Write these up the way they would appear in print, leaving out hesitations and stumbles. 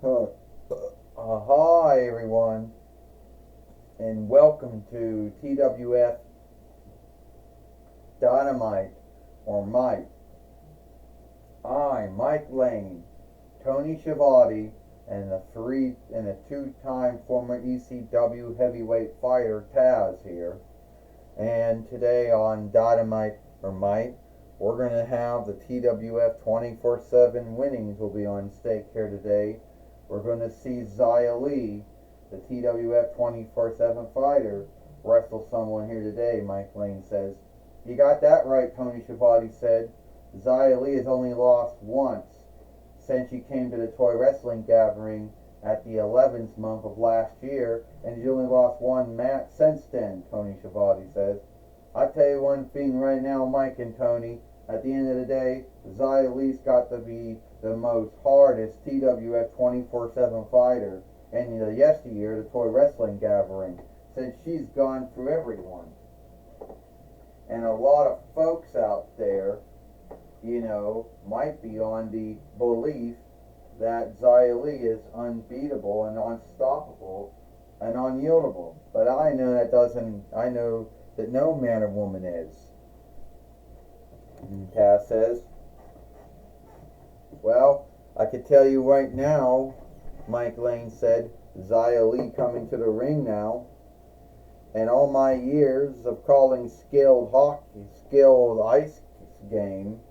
Hi everyone, and welcome to TWF Dynamite or Mike. I'm Mike Lane, Tony Schiavone, and a two-time former ECW heavyweight fighter Taz here. And today on Dynamite or Mike, we're gonna have the TWF 24/7 winnings will be on stake here today. We're going to see Xia Li, the TWF 24/7 fighter, wrestle someone here today, Mike Lane says. You got that right, Tony Schiavone said. Xia Li has only lost once since she came to the toy wrestling gathering at the 11th month of last year, and she's only lost one match since then, Tony Schiavone says. I tell you one thing right now, Mike and Tony, at the end of the day, Xia Li's got to be the most hardest TWF 24/7 fighter in the yesteryear, the toy wrestling gathering, since she's gone through everyone. And a lot of folks out there, might be on the belief that Xia Li is unbeatable and unstoppable and unyieldable. But I know that no man or woman is. Taz says, well, I could tell you right now, Mike Lane said, Xia Li coming to the ring now. And all my years of calling skilled ice game,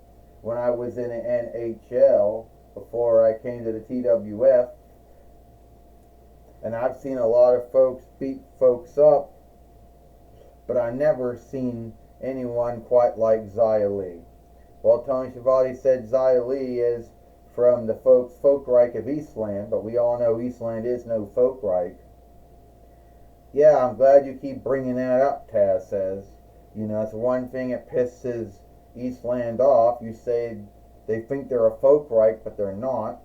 when I was in the NHL, before I came to the TWF, and I've seen a lot of folks beat folks up, but I never seen anyone quite like Xia Li. Well, Tony Schiavone said Xia Li is from the Folkreich of Eastland, but we all know Eastland is no Folkreich. Yeah, I'm glad you keep bringing that up, Taz says. It's one thing that pisses Eastland off. You say they think they're a Folkreich, but they're not.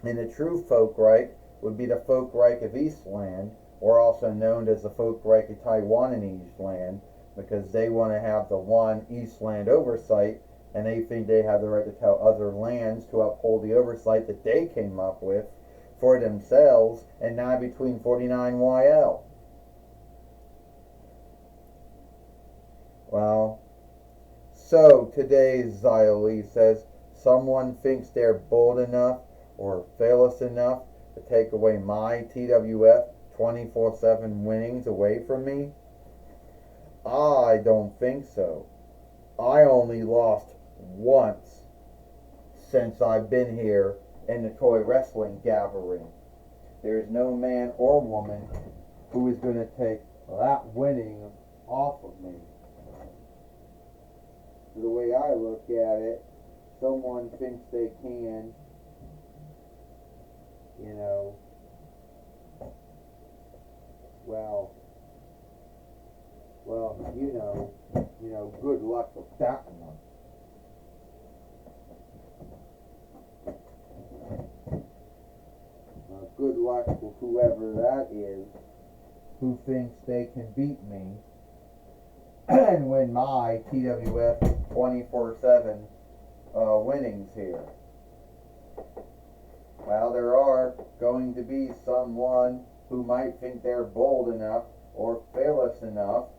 And the true Folkreich would be the Folkreich of Eastland, or also known as the Folkreich of Taiwan and Eastland, because they want to have the one Eastland oversight, and they think they have the right to tell other lands to uphold the oversight that they came up with for themselves, and now between 49YL. Well, so today Xia Li says someone thinks they're bold enough or fearless enough to take away my TWF 24/7 winnings away from me. I don't think so. I only lost once since I've been here in the toy wrestling gathering. There's no man or woman who is going to take that winning off of me. The way I look at it, someone thinks they can, well, good luck with that one. Good luck with whoever that is who thinks they can beat me and win my TWF 24/7 winnings here. Well, there are going to be someone who might think they're bold enough or fearless enough,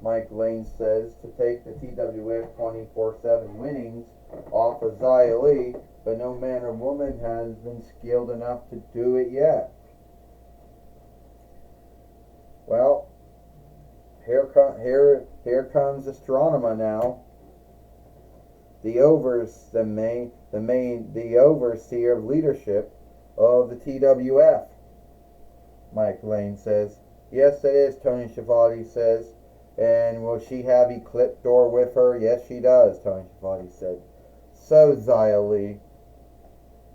Mike Lane says, to take the TWF 24/7 winnings off of Xia Li, but no man or woman has been skilled enough to do it yet. Well, here comes Astronomer now. The overseer of leadership of the TWF. Mike Lane says. Yes, it is, Tony Schiavone says. And will she have Ecliptor with her? Yes, she does, Tony Schiavone said. So, Xia Li,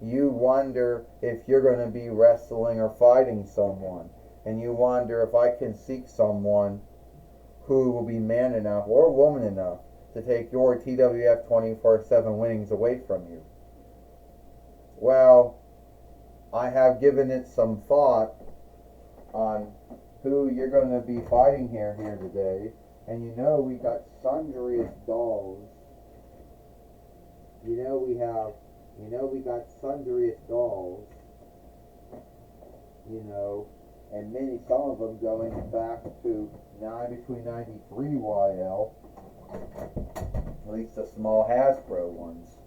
you wonder if you're going to be wrestling or fighting someone. And you wonder if I can seek someone who will be man enough or woman enough to take your TWF 24/7 winnings away from you. Well, I have given it some thought on who you're going to be fighting here today. And we got sundry dolls. We have You know, we got sundriest dolls, you know, and some of them going back to between 93 YL, at least the small Hasbro ones.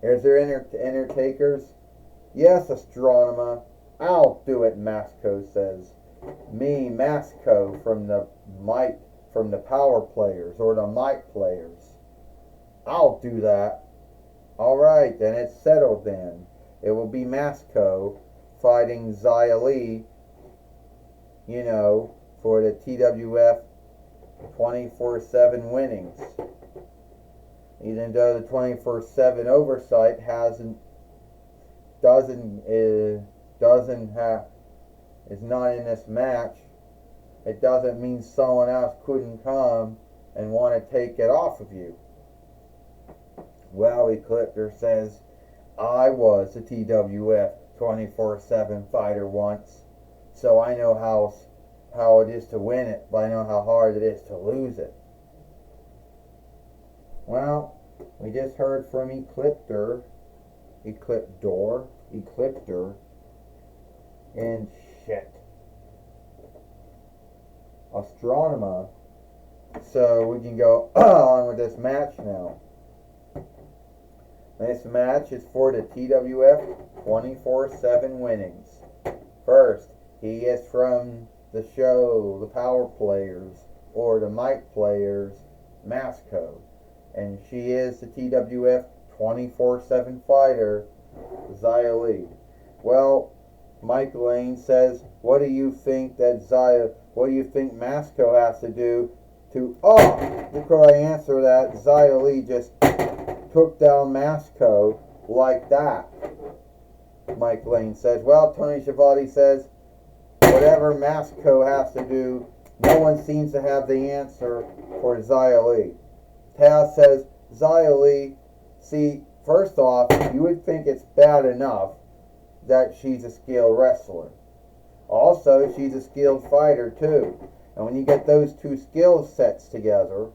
Is there Undertakers? Yes, Astronomer. I'll do it, Masco says. Me, Masco, from the Power Players, or the Might Players. I'll do that. Alright, then it's settled then. It will be Masco fighting Xia Li, you know, for the TWF 24/7 winnings. Even though the 24/7 oversight is not in this match, it doesn't mean someone else couldn't come and want to take it off of you. Well, Ecliptor says, I was a TWF 24/7 fighter once, so I know how it is to win it, but I know how hard it is to lose it. Well, we just heard from Ecliptor, and shit, Astronomer. So we can go on with this match now. This match is for the TWF 24/7 winnings. First, he is from the show, the Power Players, or the Might Players, Masco. And she is the TWF 24/7 fighter, Xia Li. Well, Mike Lane says, what do you think Masco has to do to, before I answer that, Xia Li just took down Masco like that. Mike Lane says, well, Tony Schiavone says, whatever Masco has to do, no one seems to have the answer for Xia Li. Taz says, Xia Li, see, first off, you would think it's bad enough that she's a skilled wrestler. Also, she's a skilled fighter, too. And when you get those two skill sets together,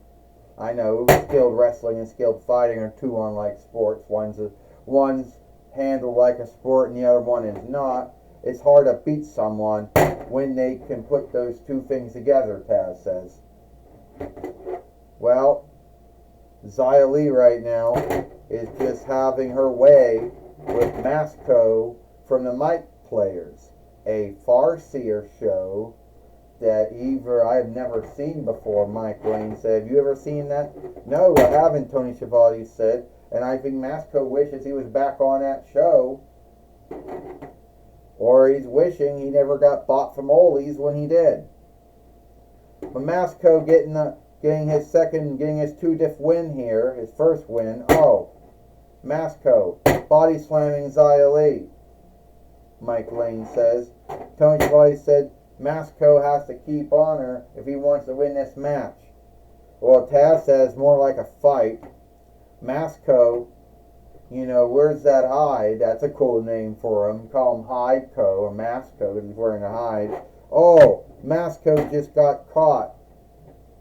I know skilled wrestling and skilled fighting are two unlike sports. One's handled like a sport and the other one is not. It's hard to beat someone when they can put those two things together, Taz says. Well, Xia Li right now is just having her way with Masco from the Might Players, a Farseer show that I've never seen before, Mike Lane said. Have you ever seen that? No, I haven't, Tony Schiavone said. And I think Masco wishes he was back on that show. Or he's wishing he never got bought from Ole's when he did. But Masco getting his two-diff win here, his first win. Masco body slamming Xia Li, Mike Lane says. Tony Schiavone said Masco has to keep on her if he wants to win this match. Well, Taz says more like a fight. Masco, where's that hide? That's a cool name for him. Call him Hideco or Masco because he's wearing a hide. Masco just got caught.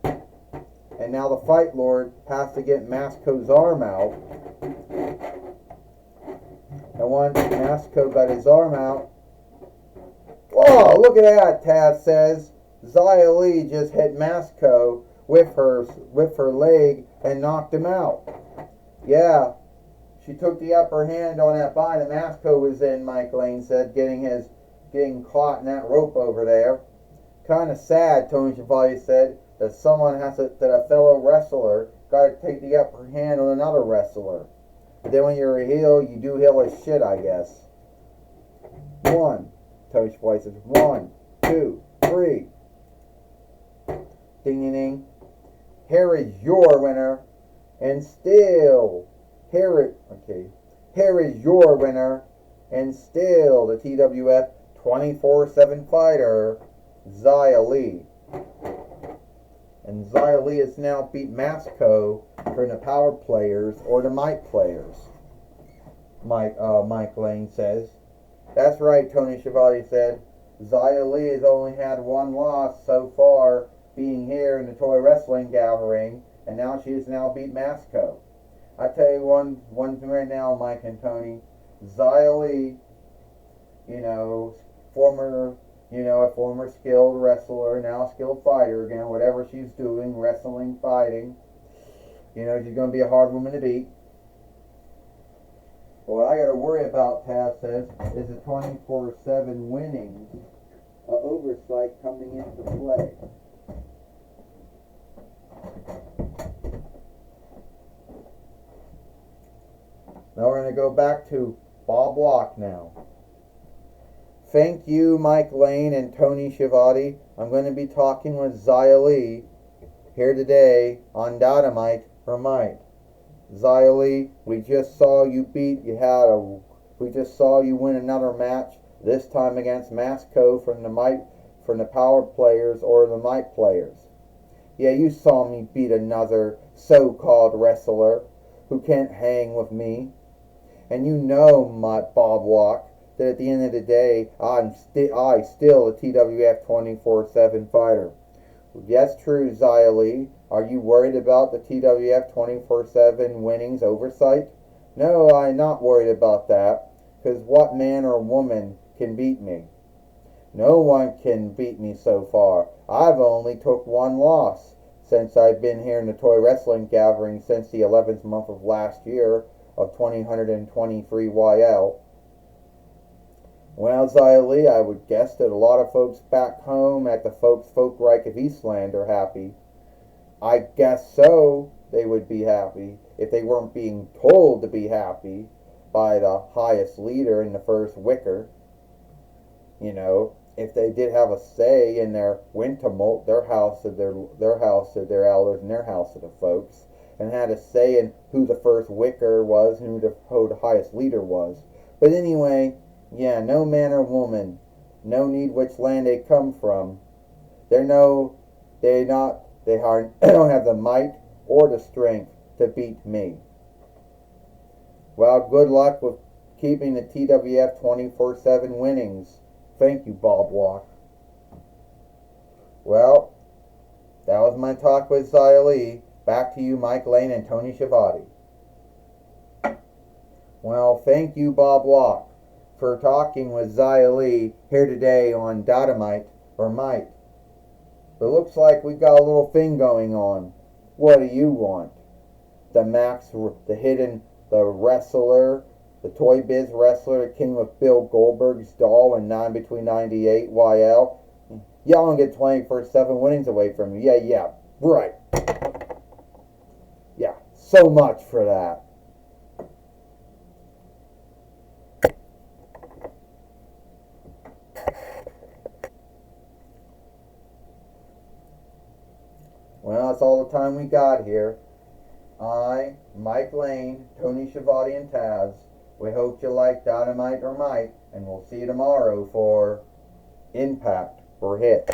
And now the Fight Lord has to get Masco's arm out. And once Masco got his arm out, whoa, look at that, Taz says. Xia Li just hit Masco with her leg and knocked him out. Yeah, she took the upper hand on that bind that Masco was in, Mike Lane said, getting caught in that rope over there. Kind of sad, Tony Schiavone said, that a fellow wrestler got to take the upper hand on another wrestler. But then when you're a heel, you do heel as shit, I guess. Tony Schiavone says, 1, 2, 3. Ding, ding, ding. Here is your winner, and still, here is your winner, and still the TWF 24/7 fighter, Xia Li. And Xia Li has now beat Masco for the Power Players or the Might Players, Mike Lane says. That's right, Tony Schiavone said. Xia Li has only had one loss so far, being here in the Toy Wrestling Gathering, and now she has beat Masco. I tell you one thing right now, Mike and Tony. Xia Li, you know, former, a former skilled wrestler, now skilled fighter again, whatever she's doing, wrestling, fighting. She's going to be a hard woman to beat. What I got to worry about, Taz says, is the 24/7 winnings, oversight coming into play. Now we're going to go back to Bob Block now. Thank you, Mike Lane and Tony Schiavone. I'm going to be talking with Xia Li here today on Dynamite or Mike. Xia Li, we just saw you win another match, this time against Masco from the Power players or the Might players. Yeah, you saw me beat another so-called wrestler who can't hang with me. And you know, my Bob Walk, that at the end of the day, I still a TWF 24/7 fighter. That's true, Xia Li. Are you worried about the TWF 24/7 winnings oversight? No, I'm not worried about that, because what man or woman can beat me? No one can beat me so far. I've only took one loss since I've been here in the Toy Wrestling Gathering since the 11th month of last year of 2023 YL. Well, Xia Li, I would guess that a lot of folks back home at the Folkreich of Eastland are happy. I guess so, they would be happy if they weren't being told to be happy by the highest leader in the first wicker. If they did have a say in their wind tumult, their house of their elders and their house of the folks, and had a say in who the first wicker was and who the highest leader was. But anyway, yeah, no man or woman, no need which land they come from. They don't have the might or the strength to beat me. Well, good luck with keeping the TWF 24/7 winnings. Thank you, Bob Walk. Well, that was my talk with Xia Li. Back to you, Mike Lane and Tony Schiavone. Well, thank you, Bob Walk, for talking with Xia Li here today on Dynamite or Mike. It looks like we got a little thing going on. What do you want? The wrestler, the Toy Biz wrestler that came with Bill Goldberg's doll in 9 between 98 YL. Y'all don't get 24/7 winnings away from you. Yeah, right. Yeah, so much for that. Well, that's all the time we got here. I, Mike Lane, Tony Schiavone, and Taz, we hope you like Dynamite or Mike, and we'll see you tomorrow for Impact or Hit.